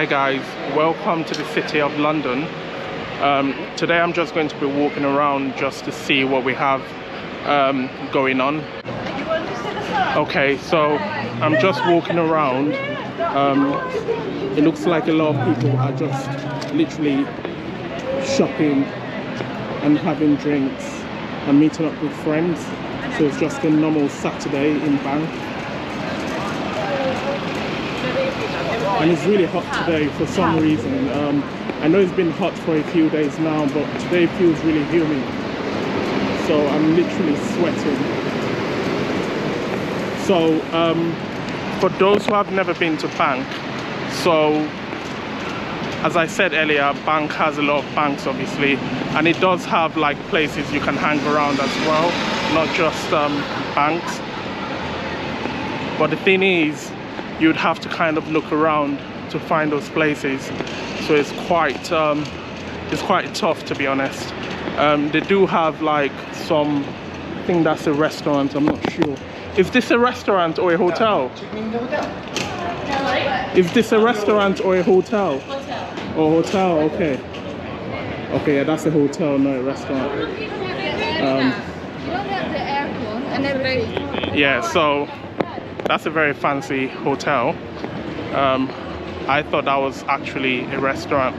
Hi guys, welcome to the City of London. Today I'm just going to be walking around just to see what we have going on. Okay, so I'm just walking around. It looks like a lot of people are just literally shopping and having drinks and meeting up with friends. So it's just a normal Saturday in Bank. And it's really hot today for some reason. I know it's been hot for a few days now, but today feels really humid. So I'm literally sweating. So for those who have never been to Bank, so as I said earlier, Bank has a lot of banks obviously, and it does have like places you can hang around as well, not just banks. But the thing is, you'd have to kind of look around to find those places, so it's quite tough, to be honest. They do have like some, I think that's a restaurant, I'm not sure. Is this a restaurant or a hotel? Is this a restaurant or a hotel? Hotel. Oh, hotel, okay. Okay, yeah, that's a hotel, not a restaurant. Yeah, so that's a very fancy hotel. I thought that was actually a restaurant,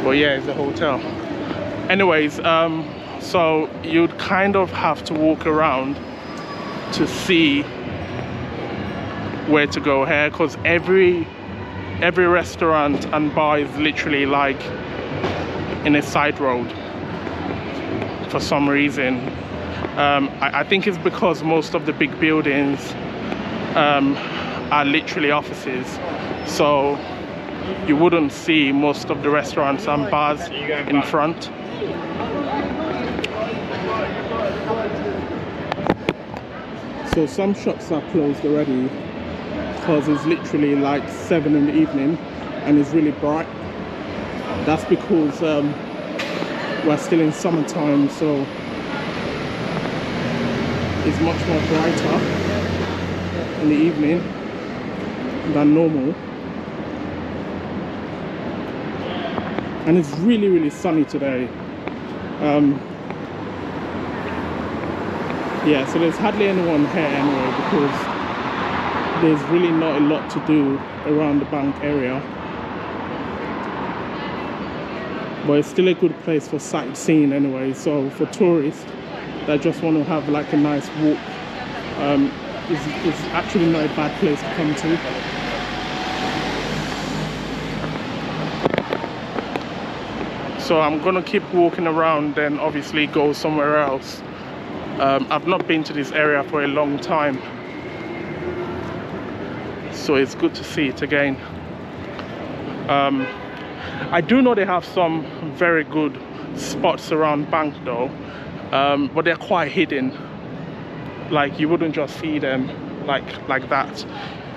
but yeah, it's a hotel. Anyways, so you'd kind of have to walk around to see where to go here, because every restaurant and bar is literally like in a side road for some reason. I think it's because most of the big buildings are literally offices, so you wouldn't see most of the restaurants and bars in front. So some shops are closed already because it's literally like 7 in the evening and it's really bright. That's because we're still in summertime, so it's much more brighter in the evening than normal. And it's really sunny today. Yeah, so there's hardly anyone here anyway, because there's really not a lot to do around the Bank area. But it's still a good place for sightseeing anyway. So for tourists that just want to have like a nice walk, it's actually not a bad place to come to. So I'm gonna keep walking around, then obviously go somewhere else. I've not been to this area for a long time, so it's good to see it again. I do know they have some very good spots around Bank though, but they're quite hidden. Like you wouldn't just see them like that.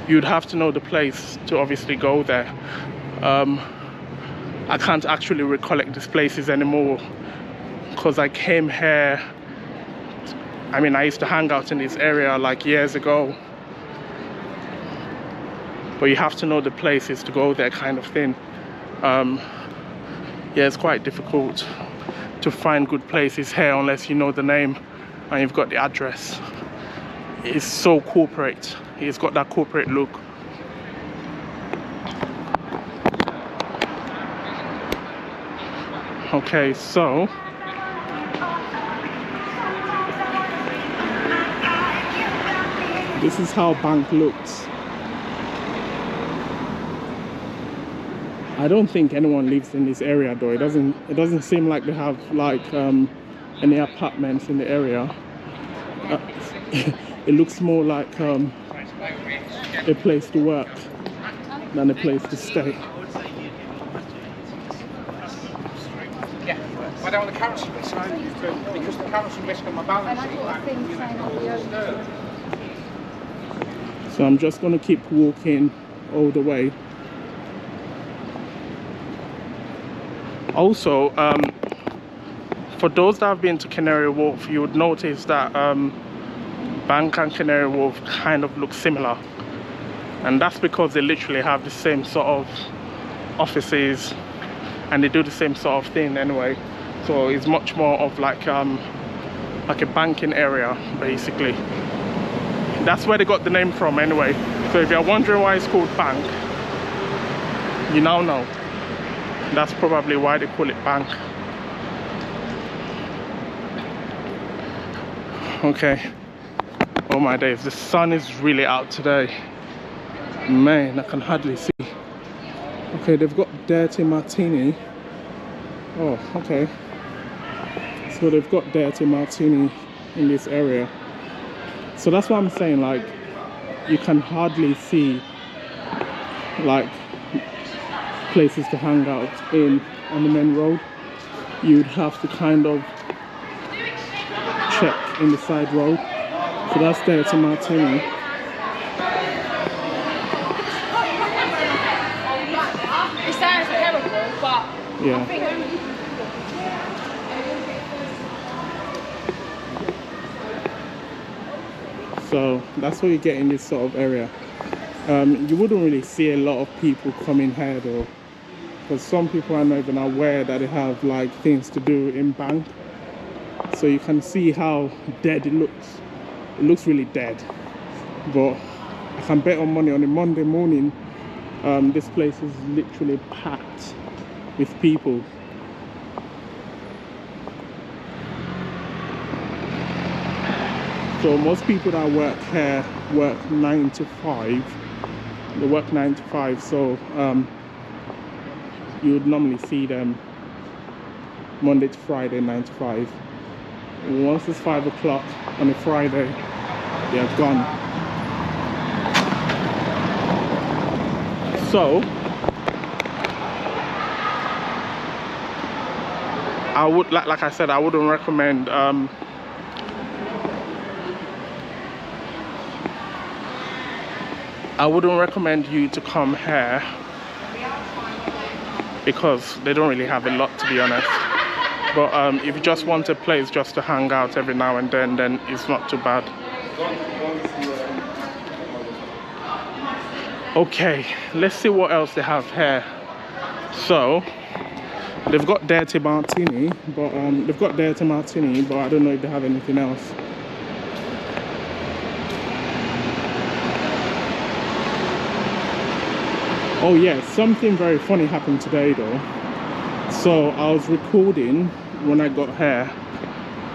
You'd have to know the place to obviously go there. I can't actually recollect these places anymore because I came here, I mean I used to hang out in this area like years ago, but you have to know the places to go there, kind of thing. Yeah, it's quite difficult to find good places here unless you know the name and you've got the address. It's so corporate, it's got that corporate look. Okay, so this is how Bank looks. I don't think anyone lives in this area though. It doesn't seem like they have like any apartments in the area. It looks more like a place to work than a place to stay. Yeah, I don't want the currency risk, because the currency risk on my balance sheet. So I'm just going to keep walking all the way. Also, for those that have been to Canary Wharf, you would notice that Bank and Canary Wharf kind of look similar. and that's because they literally have the same sort of offices and they do the same sort of thing anyway. So it's much more of like a banking area basically. That's where they got the name from anyway. So if you're wondering why it's called bank, you now know. That's probably why they call it bank. Okay. Oh my days, the sun is really out today. Man, I can hardly see. Okay, they've got Dirty Martini. Oh, okay. So they've got Dirty Martini in this area. So that's what I'm saying, like, you can hardly see like places to hang out on the main road. You'd have to kind of check in the side road. So that's Dirty Martini. It sounds terrible, but Yeah. So that's what you get in this sort of area. You wouldn't really see a lot of people coming here though, because some people are not even aware that they have like things to do in bank. So you can see how dead it looks. It looks really dead, but I can bet on money on a Monday morning this place is literally packed with people. So most people that work here work 9 to 5. They work 9 to 5, so you would normally see them Monday to Friday 9 to 5. Once it's 5 o'clock on a Friday, they're gone. So I would, like I said, I wouldn't recommend you to come here because they don't really have a lot, to be honest. But if you just want a place just to hang out every now and then it's not too bad. Okay, let's see what else they have here. So they've got Dirty Martini, but I don't know if they have anything else. Oh yeah, something very funny happened today though. So I was recording when I got here,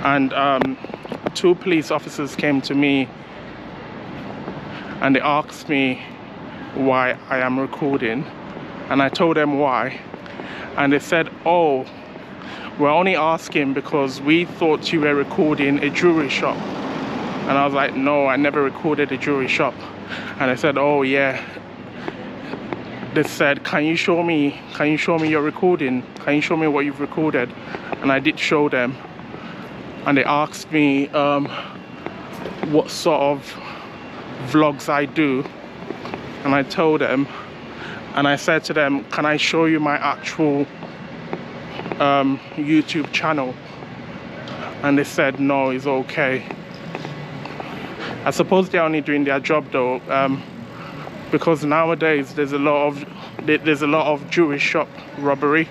and 2 police officers came to me and they asked me why I am recording, and I told them why, and they said, oh, we're only asking because we thought you were recording a jewelry shop. And I was like, no, I never recorded a jewelry shop. And they said, oh yeah. They said, can you show me your recording? Can you show me what you've recorded? And I did show them. And they asked me what sort of vlogs I do. And I told them, and I said to them, can I show you my actual YouTube channel? And they said, no, it's okay. I suppose they're only doing their job though. Because nowadays there's a lot of jewelry shop robbery.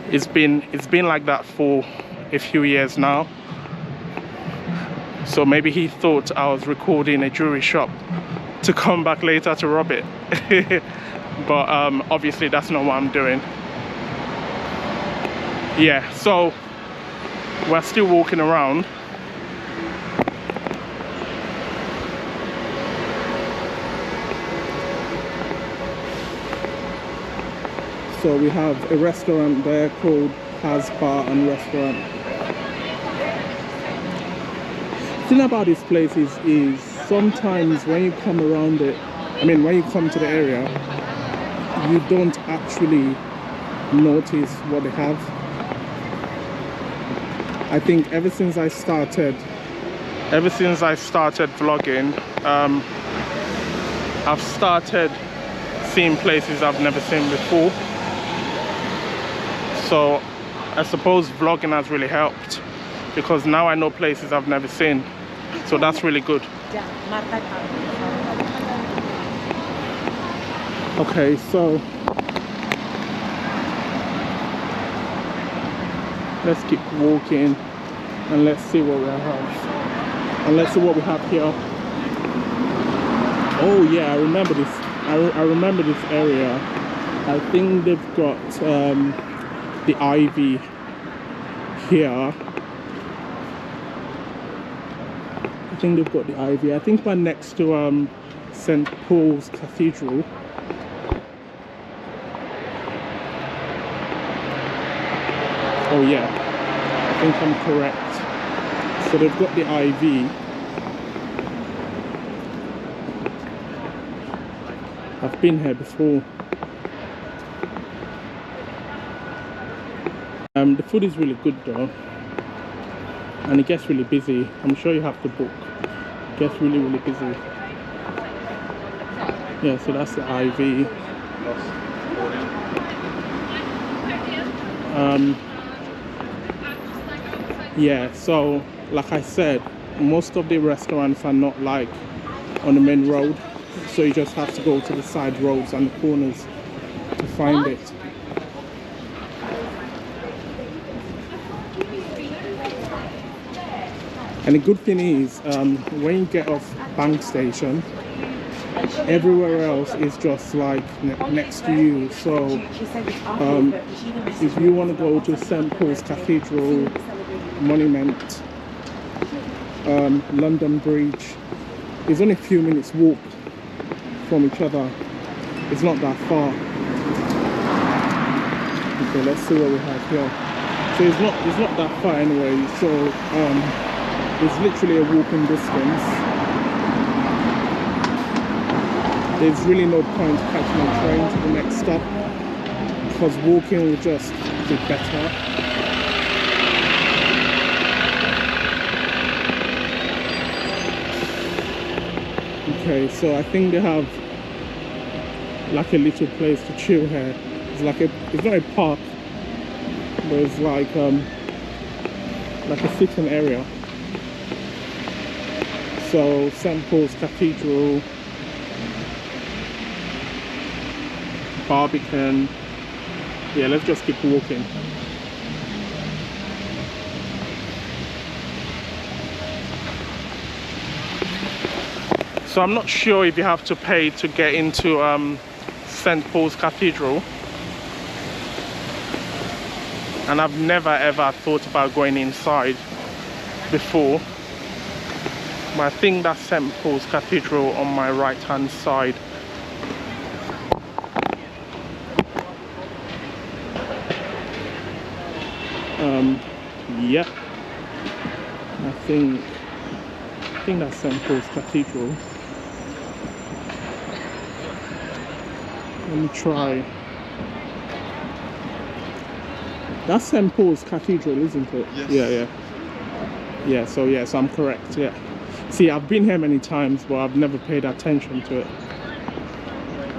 It's been like that for a few years now. So maybe he thought I was recording a jewelry shop to come back later to rob it. But obviously that's not what I'm doing. Yeah, so we're still walking around. So we have a restaurant there called Has Bar and Restaurant. The thing about this place is sometimes when you come around it, when you come to the area, you don't actually notice what they have. I think ever since I started vlogging, I've started seeing places I've never seen before. So I suppose vlogging has really helped, because now I know places I've never seen. So that's really good. Okay, so let's keep walking and let's see what we have. And let's see what we have here. Oh yeah, I remember this. I remember this area. I think they've got the ivy here. I think they've got the ivy. I think we're next to St. Paul's Cathedral. Oh yeah, I think I'm correct. So they've got the ivy. I've been here before. The food is really good though, and it gets really busy. I'm sure you have to book. It gets really busy. Yeah, so that's the IV. Yeah, so like I said, most of the restaurants are not like on the main road, so you just have to go to the side roads and the corners to find it. And the good thing is, when you get off Bank Station, everywhere else is just like next to you. So if you want to go to St. Paul's Cathedral, Monument, London Bridge, it's only a few minutes walk from each other. It's not that far. Okay, let's see what we have here. So it's not that far anyway. So it's literally a walking distance. There's really no point catching a train to the next stop because walking will just be better. Okay, so I think they have like a little place to chill here. It's not a park, but it's like a sitting area. So St. Paul's Cathedral, Barbican. Yeah, let's just keep walking. So I'm not sure if you have to pay to get into St. Paul's Cathedral, and I've never ever thought about going inside before. But I think that's St. Paul's Cathedral on my right hand side. Yeah, I think that's St. Paul's Cathedral. Let me try. That's St. Paul's Cathedral, isn't it? Yes. Yeah, so I'm correct, yeah. See, I've been here many times, but I've never paid attention to it.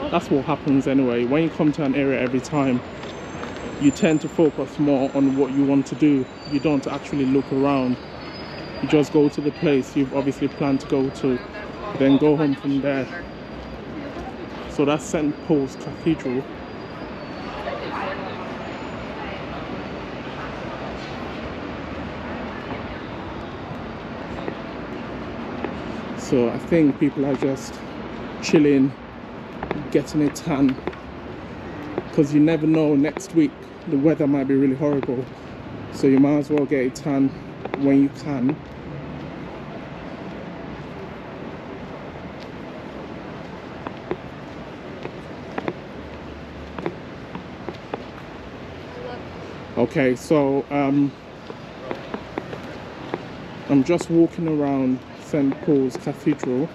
That's what happens anyway. When you come to an area every time, you tend to focus more on what you want to do. You don't actually look around. You just go to the place you've obviously planned to go to, then go home from there. So that's St. Paul's Cathedral. So I think people are just chilling, getting a tan, because you never know, next week the weather might be really horrible, so you might as well get a tan when you can. Okay, so I'm just walking around St. Paul's Cathedral.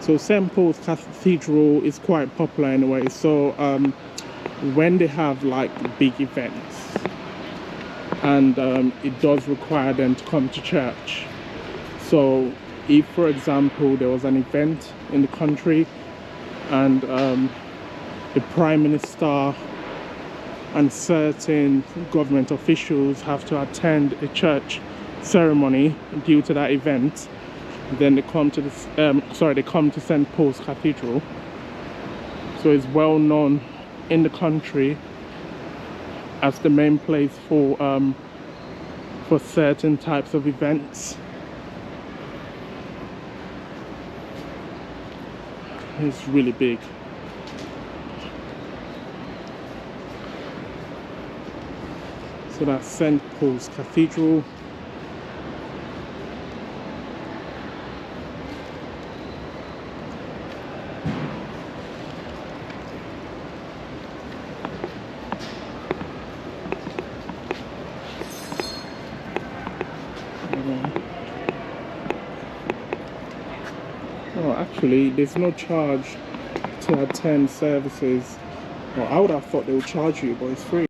So St. Paul's Cathedral is quite popular anyway. So when they have like big events, and it does require them to come to church. So if, for example, there was an event in the country and the Prime Minister and certain government officials have to attend a church ceremony due to that event, then they come to they come to St. Paul's Cathedral. So it's well known in the country as the main place for certain types of events. It's really big. So that's St. Paul's Cathedral. Oh, actually, there's no charge to attend services. Well, I would have thought they would charge you, but it's free.